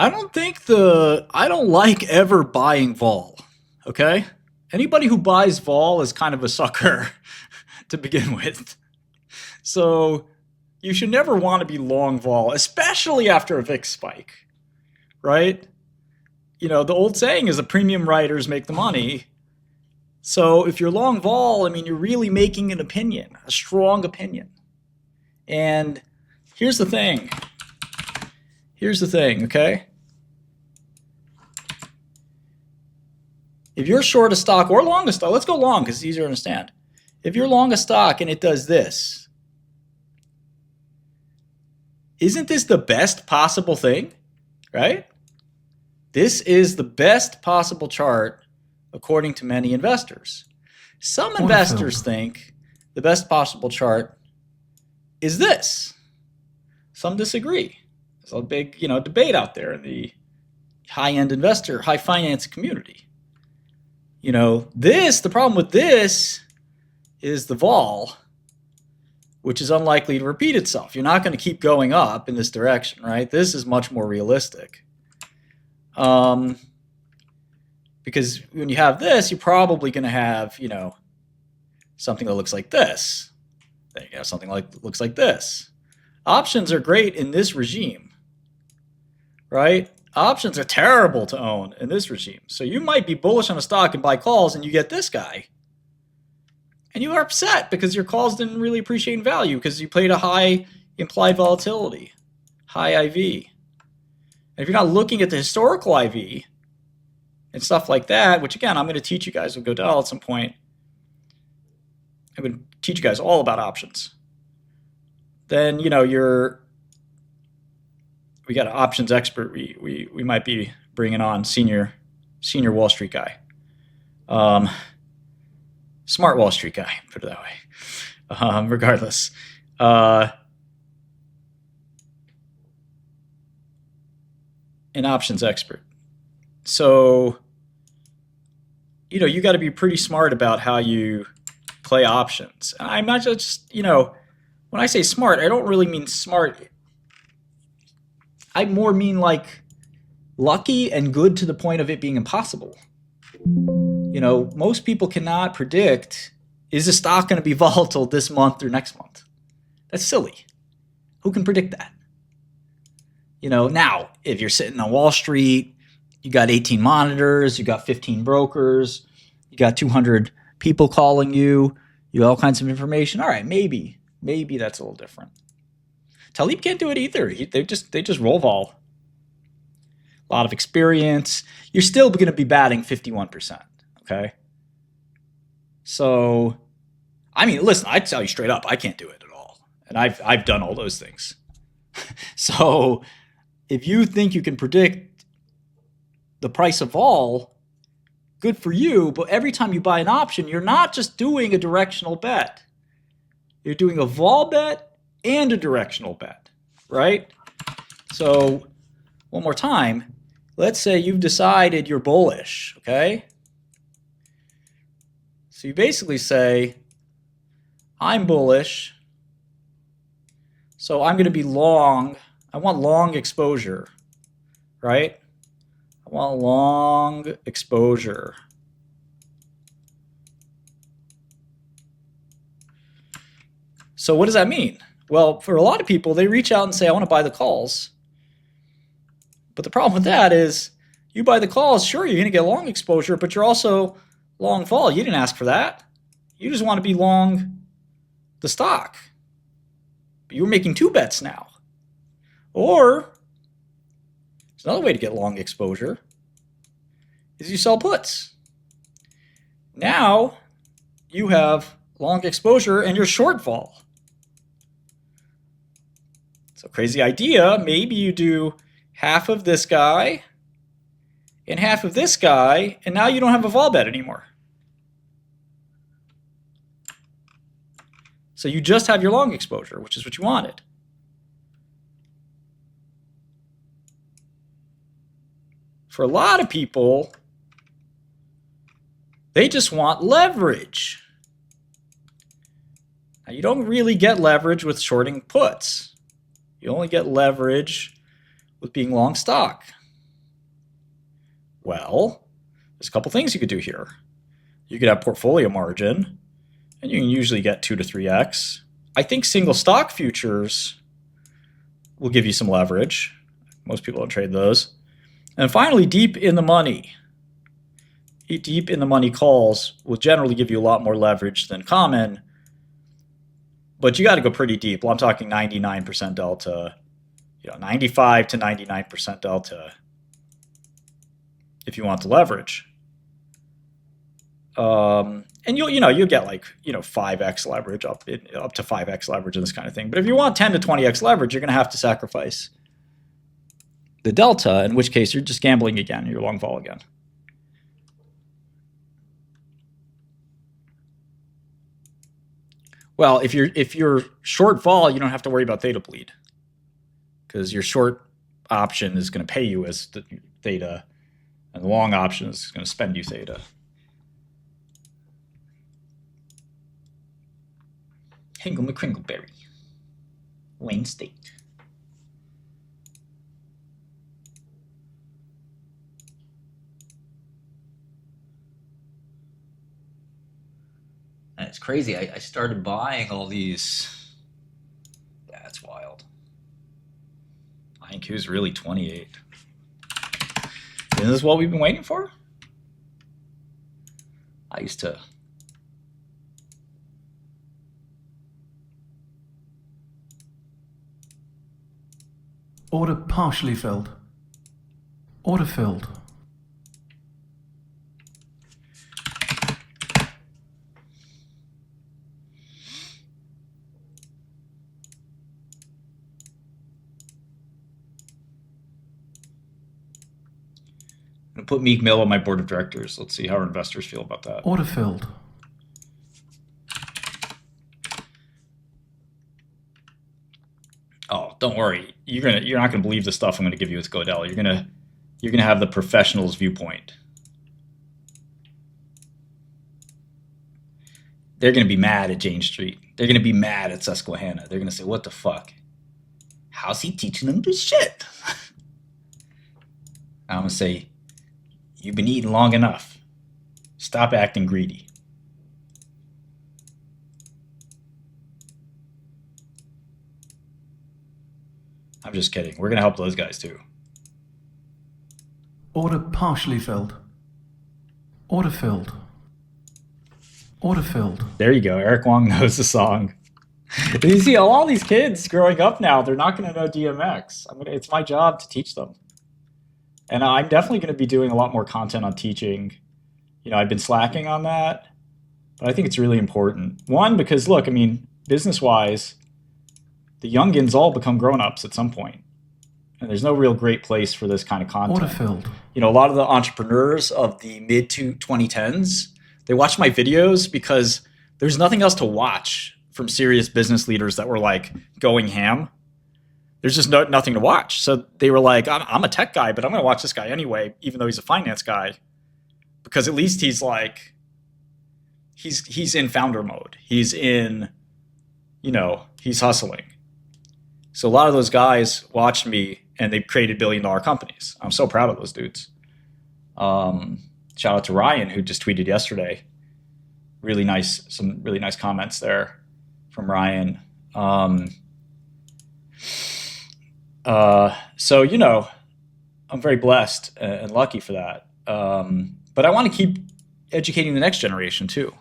I don't like ever buying vol. Okay? Anybody who buys vol is kind of a sucker to begin with. So you should never want to be long vol, especially after a VIX spike, right? You know, the old saying is the premium writers make the money. So if you're long vol, I mean, you're really making an opinion, a strong opinion. And here's the thing. Here's the thing, okay? If you're short a stock or long a stock, let's go long because it's easier to understand. If you're long a stock and it does this, isn't this the best possible thing, right? This is the best possible chart according to many investors. Some investors think the best possible chart is this. Some disagree. There's a big, debate out there in the high-end investor, high finance community. The problem with this is the vol, which is unlikely to repeat itself. You're not going to keep going up in this direction, right? This is much more realistic. Because when you have this, you're probably going to have, something that looks like this. Then you have something that looks like this. Options are great in this regime, right? Options are terrible to own in this regime. So you might be bullish on a stock and buy calls and you get this guy. And you are upset because your calls didn't really appreciate in value because you played a high implied volatility, high IV. And if you're not looking at the historical IV and stuff like that, which again, I'm going to teach you guys with Godel at some point. I'm going to teach you guys all about options. Then, we got an options expert. We might be bringing on senior Wall Street guy. Smart Wall Street guy, put it that way. Regardless. An options expert. So, you got to be pretty smart about how you play options. I'm not just, when I say smart, I don't really mean smart. I more mean like lucky and good to the point of it being impossible. Most people cannot predict, is the stock going to be volatile this month or next month? That's silly. Who can predict that? Now, if you're sitting on Wall Street, you got 18 monitors, you got 15 brokers, you got 200 people calling you, you have all kinds of information. All right, maybe that's a little different. Talib can't do it either. They just roll vol. A lot of experience. You're still going to be batting 51%. Okay. So, I mean, listen, I tell you straight up, I can't do it at all, and I've done all those things. So, if you think you can predict the price of vol, good for you. But every time you buy an option, you're not just doing a directional bet. You're doing a vol bet and a directional bet, right? So, one more time, let's say you've decided you're bullish, okay? So you basically say, I'm bullish, so I'm going to be long. I want long exposure, right? I want long exposure. So what does that mean? Well, for a lot of people, they reach out and say, I want to buy the calls. But the problem with that is you buy the calls, sure, you're going to get long exposure, but you're also long vol. You didn't ask for that. You just want to be long the stock. But you're making two bets now. Or there's another way to get long exposure is you sell puts. Now you have long exposure and you're short vol. So crazy idea. Maybe you do half of this guy and half of this guy, and now you don't have a vol bet anymore. So you just have your long exposure, which is what you wanted. For a lot of people, they just want leverage. Now, you don't really get leverage with shorting puts. You only get leverage with being long stock. Well, there's a couple things you could do here. You could have portfolio margin, and you can usually get 2 to 3x. I think single stock futures will give you some leverage. Most people don't trade those. And finally, deep in the money. Deep in the money calls will generally give you a lot more leverage than common, but you got to go pretty deep. Well, I'm talking 99% delta, 95 to 99% delta if you want the leverage. And you'll get like 5x leverage up to 5x leverage and this kind of thing. But if you want 10 to 20x leverage, you're going to have to sacrifice the delta, in which case you're just gambling again. You're long vol again. Well, if you're short vol, you don't have to worry about theta bleed, because your short option is going to pay you as the theta, and the long option is going to spend you theta. Hingle McCringleberry, Wayne State. And it's crazy. I started buying all these. Yeah, it's wild. IQ is really 28. Isn't this what we've been waiting for? I used to. Order partially filled. Order filled. I'm going to put Meek Mill on my board of directors. Let's see how our investors feel about that. Order filled. Oh, don't worry. You're not gonna believe the stuff I'm gonna give you with Godel. You're gonna have the professional's viewpoint. They're gonna be mad at Jane Street. They're gonna be mad at Susquehanna. They're gonna say, "What the fuck? How's he teaching them this shit?" I'm gonna say, "You've been eating long enough. Stop acting greedy." I'm just kidding. We're going to help those guys too. Order partially filled. Order filled. Order filled. There you go. Eric Wong knows the song. You see, all these kids growing up now, they're not going to know DMX. It's my job to teach them. And I'm definitely going to be doing a lot more content on teaching. I've been slacking on that, but I think it's really important. One, because look, business-wise, the youngins all become grown-ups at some point, and there's no real great place for this kind of content. Order filled. A lot of the entrepreneurs of the mid to 2010s, they watched my videos because there's nothing else to watch from serious business leaders that were like going ham. There's just nothing to watch. So they were like, I'm a tech guy, but I'm going to watch this guy anyway, even though he's a finance guy, because at least he's like, he's in founder mode. He's in, he's hustling. So a lot of those guys watched me, and they've created billion-dollar companies. I'm so proud of those dudes. Shout out to Ryan, who just tweeted yesterday. Some really nice comments there from Ryan. So I'm very blessed and lucky for that. But I want to keep educating the next generation too.